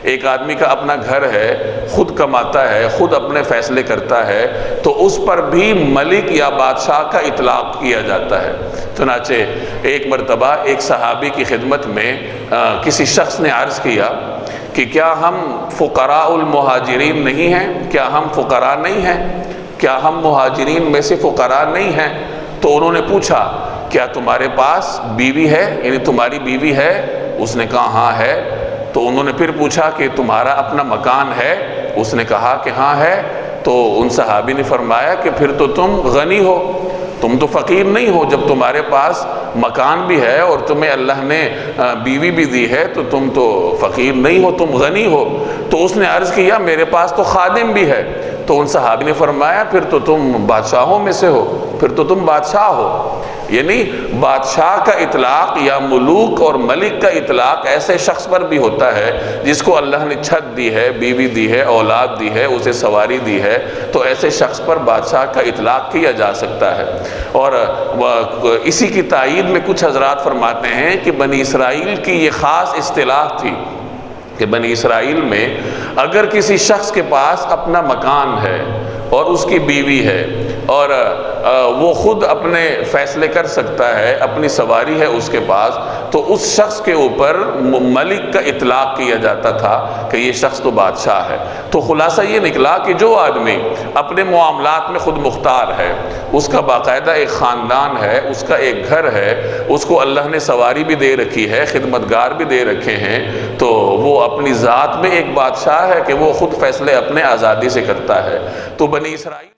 ایک آدمی کا اپنا گھر ہے، خود کماتا ہے، خود اپنے فیصلے کرتا ہے، تو اس پر بھی ملک یا بادشاہ کا اطلاق کیا جاتا ہے۔ چنانچہ ایک مرتبہ ایک صحابی کی خدمت میں کسی شخص نے عرض کیا کہ کیا ہم فقراء المہاجرین نہیں ہیں؟ کیا ہم فقراء نہیں ہیں؟ کیا ہم مہاجرین میں سے فقراء نہیں ہیں؟ تو انہوں نے پوچھا کیا تمہارے پاس بیوی ہے، یعنی تمہاری بیوی ہے؟ اس نے کہا ہاں ہے۔ تو انہوں نے پھر پوچھا کہ تمہارا اپنا مکان ہے؟ اس نے کہا کہ ہاں ہے۔ تو ان صحابی نے فرمایا کہ پھر تو تم غنی ہو، تم تو فقیر نہیں ہو۔ جب تمہارے پاس مکان بھی ہے اور تمہیں اللہ نے بیوی بھی دی ہے تو تم تو فقیر نہیں ہو، تم غنی ہو۔ تو اس نے عرض کیا میرے پاس تو خادم بھی ہے۔ تو ان صحابی نے فرمایا پھر تو تم بادشاہوں میں سے ہو، پھر تو تم بادشاہ ہو۔ یعنی بادشاہ کا اطلاق یا ملوک اور ملک کا اطلاق ایسے شخص پر بھی ہوتا ہے جس کو اللہ نے چھت دی ہے، بیوی دی ہے، اولاد دی ہے، اسے سواری دی ہے، تو ایسے شخص پر بادشاہ کا اطلاق کیا جا سکتا ہے۔ اور اسی کی تائید میں کچھ حضرات فرماتے ہیں کہ بنی اسرائیل کی یہ خاص اصطلاح تھی کہ بنی اسرائیل میں اگر کسی شخص کے پاس اپنا مکان ہے اور اس کی بیوی ہے اور وہ خود اپنے فیصلے کر سکتا ہے، اپنی سواری ہے اس کے پاس، تو اس شخص کے اوپر ملک کا اطلاق کیا جاتا تھا کہ یہ شخص تو بادشاہ ہے۔ تو خلاصہ یہ نکلا کہ جو آدمی اپنے معاملات میں خود مختار ہے، اس کا باقاعدہ ایک خاندان ہے، اس کا ایک گھر ہے، اس کو اللہ نے سواری بھی دے رکھی ہے، خدمتگار بھی دے رکھے ہیں، تو وہ اپنی ذات میں ایک بادشاہ ہے کہ وہ خود فیصلے اپنے آزادی سے کرتا ہے۔ تو بنی اسرائیل